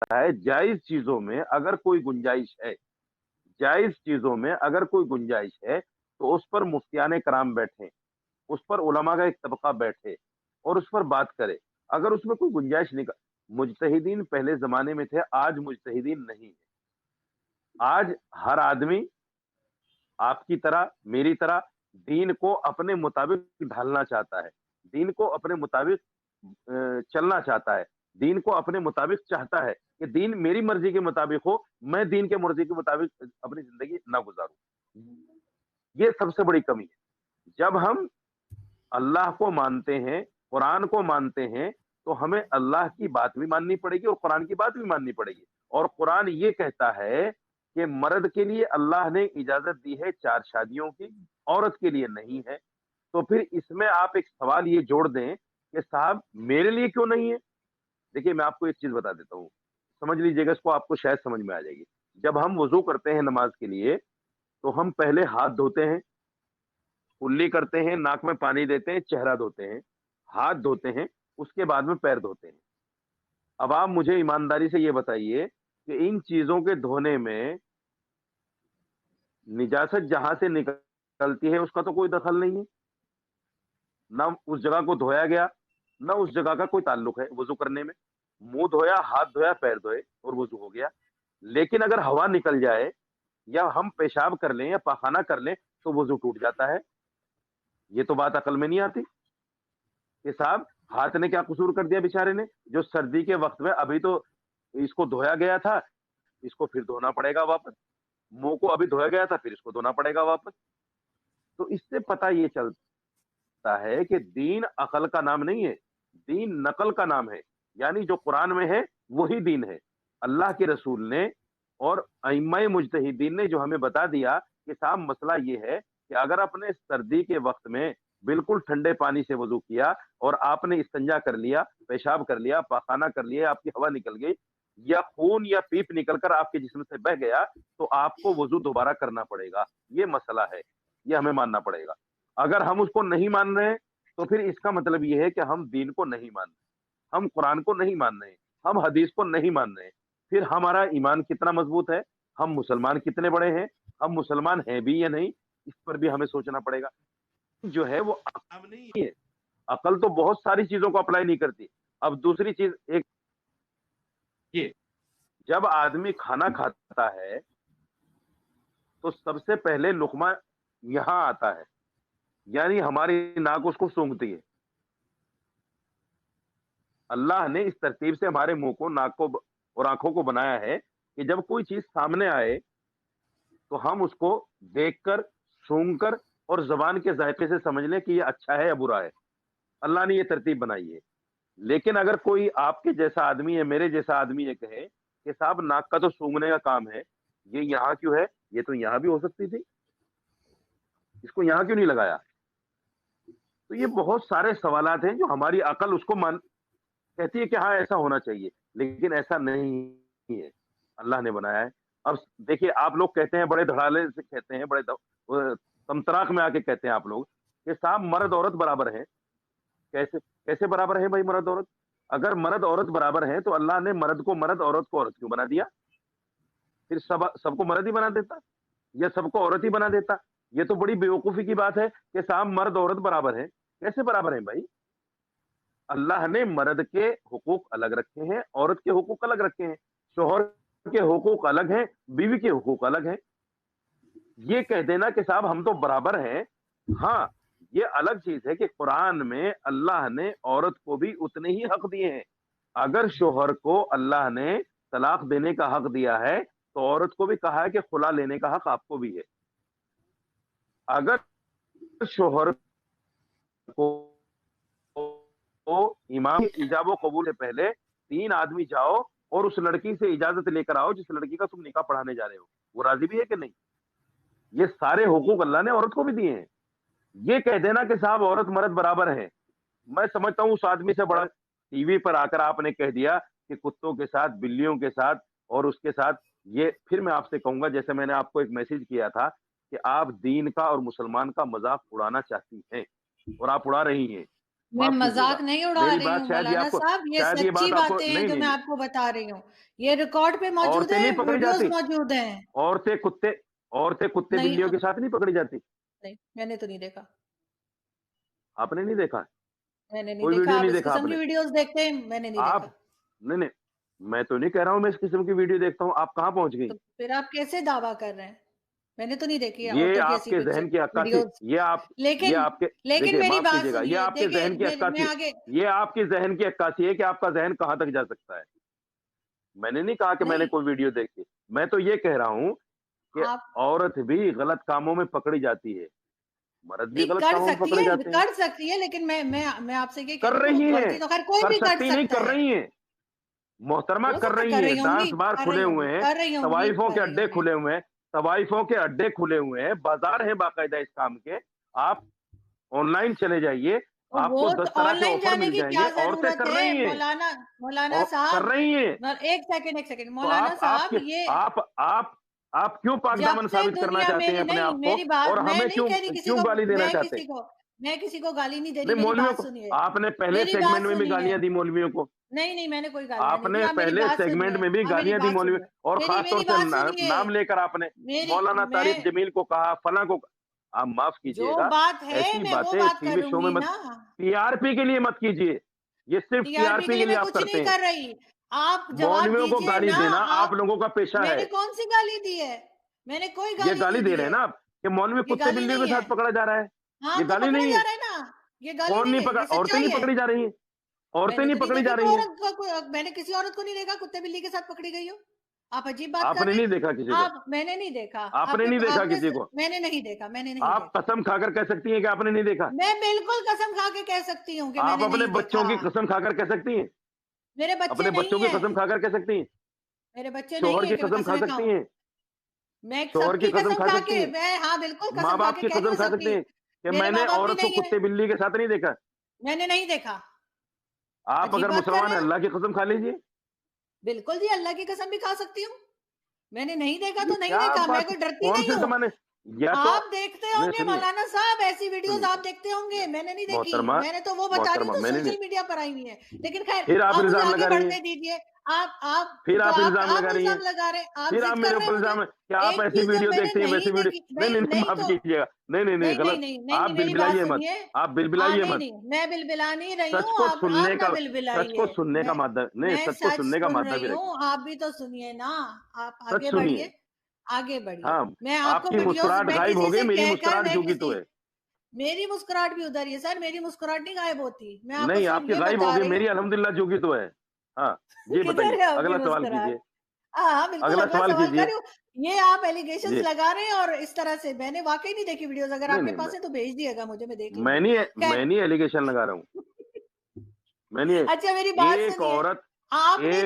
है जायज चीजों में अगर कोई गुंजाइश है, जायज चीजों में अगर कोई गुंजाइश है, तो उस पर मुफ्तियाने कराम बैठे, उस पर उलमा का एक तबका बैठे और उस पर बात करे। अगर उसमें कोई गुंजाइश निकल, मुजतहिदीन पहले जमाने में थे, आज मुजतहिदीन नहीं है। आज हर आदमी आपकी तरह मेरी तरह दीन को अपने मुताबिक ढालना चाहता है, दीन को अपने मुताबिक चलना चाहता है, दीन को अपने मुताबिक चाहता है कि दीन मेरी मर्जी के मुताबिक हो, मैं दीन के मर्जी के मुताबिक अपनी जिंदगी ना गुजारूं। ये सबसे बड़ी कमी है। जब हम अल्लाह को मानते हैं, कुरान को मानते हैं, तो हमें अल्लाह की बात भी माननी पड़ेगी और कुरान की बात भी माननी पड़ेगी। और कुरान ये कहता है कि मर्द के लिए अल्लाह ने इजाजत दी है 4 शादियों की, औरत के लिए नहीं है। तो फिर इसमें आप एक सवाल ये जोड़ दें कि साहब मेरे लिए क्यों नहीं है? देखिए मैं आपको एक चीज बता देता हूँ, समझ लीजिएगा इसको, आपको शायद समझ में आ जाएगी। जब हम वजू करते हैं नमाज के लिए, तो हम पहले हाथ धोते हैं, कुल्ली करते हैं, नाक में पानी देते हैं, चेहरा धोते हैं, हाथ धोते हैं, उसके बाद में पैर धोते हैं। अब आप मुझे ईमानदारी से ये बताइए कि इन चीजों के धोने में निजासत जहां से निकलती है उसका तो कोई दखल नहीं है, ना उस जगह को धोया गया, ना उस जगह का कोई ताल्लुक है वजू करने में। मुंह धोया, हाथ धोया, पैर धोए और वजू हो गया। लेकिन अगर हवा निकल जाए या हम पेशाब कर लें या पाखाना कर लें तो वजू टूट जाता है। ये तो बात अकल में नहीं आती कि साहब हाथ ने क्या कसूर कर दिया बेचारे ने, जो सर्दी के वक्त में अभी तो इसको धोया गया था, इसको फिर धोना पड़ेगा वापस। मुंह को अभी धोया गया था, फिर इसको धोना पड़ेगा वापस। तो इससे पता ये चलता है कि दीन अकल का नाम नहीं है, दीन नकल का नाम है। यानी जो कुरान में है वही दीन है। अल्लाह के रसूल ने और अइम्मा मुजतहिदीन ने जो हमें बता दिया कि साहब मसला ये है कि अगर अपने सर्दी के वक्त में बिल्कुल ठंडे पानी से वजू किया और आपने इस्तिंजा कर लिया, पेशाब कर लिया, पाखाना कर लिया, आपकी हवा निकल गई या खून या पीप निकलकर आपके जिस्म से बह गया, तो आपको वजू दोबारा करना पड़ेगा। ये मसला है, ये हमें मानना पड़ेगा। अगर हम उसको नहीं मान रहे हैं, तो फिर इसका मतलब ये है कि हम दीन को नहीं मान रहे, हम कुरान को नहीं मान रहे, हम हदीस को नहीं मान रहे। फिर हमारा ईमान कितना मजबूत है, हम मुसलमान कितने बड़े हैं, हम मुसलमान हैं भी या नहीं, इस पर भी हमें सोचना पड़ेगा। जो है वो अकल नहीं है, अकल तो बहुत सारी चीजों को अप्लाई नहीं करती। अब दूसरी चीज एक ये, जब आदमी खाना खाता है तो सबसे पहले लुकमा यहां आता है, यानी हमारी नाक उसको सूंघती है। अल्लाह ने इस तरतीब से हमारे मुंह को, नाक को और आंखों को बनाया है कि जब कोई चीज सामने आए तो हम उसको देखकर, सूंघकर और जबान के जायके से समझ लें कि ये अच्छा है या बुरा है। अल्लाह ने ये तरतीब बनाई है। लेकिन अगर कोई आपके जैसा आदमी है, मेरे जैसा आदमी ये कहे कि साहब नाक का तो सूंघने का काम है, ये यहाँ क्यों है, ये तो यहाँ भी हो सकती थी, इसको यहाँ क्यों नहीं लगाया? तो ये बहुत सारे सवालात हैं जो हमारी अकल उसको मान कहती है कि हाँ ऐसा होना चाहिए, लेकिन ऐसा नहीं है, अल्लाह ने बनाया है। अब देखिए आप लोग कहते हैं, बड़े धड़ाले से कहते हैं, बड़े तमतराक में आके कहते हैं आप लोग कि साहब मर्द औरत बराबर हैं। कैसे कैसे बराबर है भाई मर्द औरत? अगर मर्द औरत बराबर है तो अल्लाह ने मर्द को मर्द, औरत को औरत क्यों बना दिया? फिर सबको मर्द ही बना देता या सबको औरत ही बना देता। ये तो बड़ी बेवकूफी की बात है कि साहब मर्द औरत बराबर है। कैसे बराबर है भाई? अल्लाह ने मर्द के हुकूक अलग रखे हैं, औरत के हुकूक अलग रखे हैं। शोहर के हुकूक अलग हैं, बीवी के हुकूक अलग हैं। ये कह देना कि साहब हम तो बराबर हैं, हाँ, ये अलग चीज है कि कुरान में अल्लाह ने औरत को भी उतने ही हक दिए हैं। अगर शोहर को अल्लाह ने तलाक देने का हक दिया है, तो औरत को भी कहा है कि खुला लेने का हक आपको भी है। अगर शोहर को इमाम इजाब कबूल से पहले 3 आदमी जाओ और उस लड़की से इजाजत लेकर आओ जिस लड़की का तुम निकाह पढ़ाने जा रहे हो, वो राजी भी है कि नहीं? ये सारे हुकूक अल्लाह ने औरत को भी दिए हैं। ये कह देना कि साहब औरत मर्द बराबर है, मैं समझता हूं उस आदमी से बड़ा टीवी पर आकर आपने कह दिया कि कुत्तों के साथ, बिल्लियों के साथ और उसके साथ। ये फिर मैं आपसे कहूंगा, जैसे मैंने आपको एक मैसेज किया था कि आप दीन का और मुसलमान का मजाक उड़ाना चाहती हैं और आप उड़ा रही हैं। میں माफ कीजिएगा। मज़ाक नहीं उड़ा मेरी रही बात हूँ शायद मौलाना साहब, ये शायद ये सच्ची बात आपको बातें हैं नहीं, जो नहीं, मैं नहीं। आपको बता रही हूँ। ये रिकॉर्ड पे मौजूद औरतें है, नहीं पकड़ी वीडियोज़ जाती? मौजूद हैं। औरतें कुत्ते नहीं बिल्लियों के साथ नहीं पकड़ी जाती? नहीं, मैंने तो नहीं देखा। आपने नहीं देखा? मैंने नहीं कोई देखा, वीडियो आप नहीं इस देखा किस्म की आपने? वीडियोज़ देखते हैं, मैंने नहीं आप देखा। नहीं, नहीं, मैं तो नहीं कह रहा हूँ मैं इस किस्म की वीडियो देखता हूँ, आप कहाँ पहुँच गई? तो फिर आप कैसे दावा कर रहे हैं? मैंने तो नहीं देखी है ये औरतों की ऐसी आपके कुछ ज़हन की अक्कासी, वीडियोज़। ये लेकिन आपके लेकिन देखिए, मेरी माफ़ बात कीजिएगा, ये सुनिए, आपके देखिए ज़हन की मैं अक्कासी, आगे ये आपके ज़हन की अक्कासी है कि आपका ज़हन कहाँ तक जा सकता है। मैंने नहीं कहा कि मैंने नहीं, कोई वीडियो देखी। मैं तो ये कह रहा हूँ कि आप औरत भी गलत कामों में पकड़ी जाती है, मर्द भी नहीं गलत कामों में पकड़े जाते हैं। कर सकती है, लेकिन मैं आपसे ये कह कर रही हूँ, रही हैं, गलती तो खैर कोई कर भी कर सकती नहीं, सकता कर है। रही हैं। मोहतरमा हो कर सकता है रही कर हैं, रही होंगी, डांस बार कर खुले रही होंगी, हुए हैं, कर रही होंगी, तवाइफों के कर रही अड्डे होंगी। खुले हुए हैं, तवाइफों के अड्डे खुले हुए हैं, बाज़ार हैं बाकायदा इस काम के। आप ऑनलाइन चले जाइए, तो आपको वो 10 तो तरह के ऑनलाइन ऑफर जाने मिल की जाएँगे, क्या औरतें ज़रूरत कर है रही हैं मौलाना मौलाना और कर साहब। रही हैं। 1 सेकंड तो मौलाना साहब, ये आप क्यों जब पाक-दामन से साबित करना दुनिया चाहते हैं मेरी अपने नहीं आप को मेरी बात और मैं हमें नहीं कह रही किसी क्यों को गाली देना मैं चाहते हैं? किसी को मैं किसी को गाली नहीं दे रही, नहीं, मेरी मौलवियों बात को सुनिए। आपने पहले मेरी बात सेगमेंट में भी सुनिए। गालियाँ दी मौलवियों को। नहीं, नहीं, मैंने कोई गालियाँ नहीं दी, आपने आप मेरी पहले बात सेगमेंट सुनिए। में भी आप मेरी गालियाँ दी बात मौलवी सुनिए। और मेरी ख़ास तौर मेरी से बात सुनिए। नाम लेकर आपने मेरी मौलाना तारिक मैं जमील को कहा, फलाँ को आप माफ़ जो कीजिएगा, बात है ऐसी मैं वो बातें बात टीवी शो में करूँगी मत ना। टीआरपी के लिए मत कीजिए। ये सिर्फ़ टीआरपी के टीआरपी के लिए लिए मैं आप कुछ नहीं करते हैं। कर रही। आप जवाब मौलवियों को दीजिए गाली ना। देना आप आप लोगों का पेशा है। मैंने कौन-सी गाली दी है? मैंने कोई ये गाली गाली नहीं दे दी रहे हैं है। ना आप कि मौलवी ये कुत्ते गाली बिल्लियों नहीं के है। साथ पकड़ा जा रहा है। हाँ, ये तो गाली पकड़ा नहीं जा है। रहा है ना। ये गाली कौन नहीं नहीं है, पकड़ा ये औरतें सच्चाई नहीं है। पकड़ी जा रही हैं। औरतें मैंने नहीं तो नहीं पकड़ी देखी जा कोई रही हैं। औरत का कोई मैंने किसी औरत को नहीं देखा कुत्ते बिल्ली के साथ पकड़ी गई हो। आप अजीब बात कर आपने रहे नहीं हैं। देखा किसी को। आप मैंने नहीं देखा। आपने नहीं देखा आपके किसी को। मैंने नहीं आप देखा। कसम खाकर कह सकती हैं कि आपने नहीं देखा। मैं बिल्कुल कसम खा के कह सकती हूँ कि आप मैंने अपने नहीं बच्चों देखा। की कसम खाकर कह सकती हैं। मेरे बच्चे अपने नहीं बच्चों की कसम हैं। खाकर कह सकती हैं। मेरे बच्चे नहीं शौहर हैं की कि मैं कसम खा कस्में सकती खाऊँ। हैं। मैं शौहर की सबकी कसम कसम खा खा सकती के हैं। मैं हाँ, बिल्कुल कसम खा माँ-बाप के की कह रही कसम हूँ खा सकती सबकी। हैं कि मेरे मैंने माँ-बाप भी औरत को नहीं है। कुत्ते बिल्ली के साथ नहीं देखा। मैंने नहीं देखा। आप अजीब अगर बात कर मुसलमान रहे हैं हैं। अल्लाह की कसम खा लीजिए। बिल्कुल जी, अल्लाह की कसम भी खा सकती हूँ। मैंने नहीं देखा ये तो नहीं क्या देखा, मैं बात कोई डरती कौन नहीं से हूँ। ज़माने या तो आप देखते नहीं होंगे सुनिए, मौलाना साहब ऐसी वीडियोज़ सुनिए, आप देखते होंगे, मैंने नहीं देखी। मोहतरमा मैंने तो वो बता रही हूँ जो मैंने नहीं सोशल मीडिया पर आई हुई है। लेकिन ख़ैर फिर आप आप मुझे इल्ज़ाम आगे लगा रही हैं। बढ़ने दीजिए। आप फिर तो आप इल्ज़ाम आप लगा रही हैं। इल्ज़ाम लगा रहे हैं, आप फिर आप ज़िद मेरे कर रहे हैं ऊपर मुझे। इल्ज़ाम है कि आप एक ऐसी चीज़ जब वीडियो मैंने देखती हैं, वैसी नहीं वीडियो देखी नहीं, नहीं नहीं, नहीं, नहीं माफ़ तो कीजिएगा। नहीं, नहीं, नहीं, नहीं, नहीं, गलत। नहीं, नहीं, आप नहीं, मेरी बात बिलबिलाइए मत। सुनिए। आप हाँ, बिलबिलाइए नहीं, मत। नहीं, मैं बिलबिला नहीं रही सच हूँ, को आप सुनने ना का सच को बिलबिलाइए। सुनने का मादा नहीं, मैं सच को सच सुनने का सुन मादा भी रही रखिए। हूँ, आप भी तो सुनिए ना। आप सच आगे सुनिए। बढ़िए, आगे बढ़िए। हाँ, मैं आपको आपकी वीडियोज़ मुस्कुराहट मैं गायब हो किसी गई, से मेरी कहकर मुस्कुराहट मैं जो की तो किसी है। मेरी मुस्कुराहट भी उधर ही है सर, मेरी मुस्कुराहट नहीं गायब होती। मैं आपको नहीं, सिर्फ़ आपकी ये गायब हो बता गई, रही हूँ। मेरी अल्हम्दुलिल्लाह जो की तो है। हाँ, जी किधर बताइए। है आपकी अगला सवाल मुस्कुराहट? कीजिए। हाँ, हाँ, बिल्कुल अगला अगला सवाल सवाल कर कीजिए। रही हूँ। ये आप एलिगेशंस जी। लगा रहे हैं और इस तरह से मैंने वाक़ई नहीं देखी वीडियोज़, अगर नहीं, आपके नहीं, पास है तो भेज दिएगा मुझे, मैं देख मैं लूँगी। नहीं ख़ैर मैं नहीं एलिगेशन लगा रहा हूँ। मैं नहीं अच्छा मेरी बात एक सुनिए। औरत आपने एक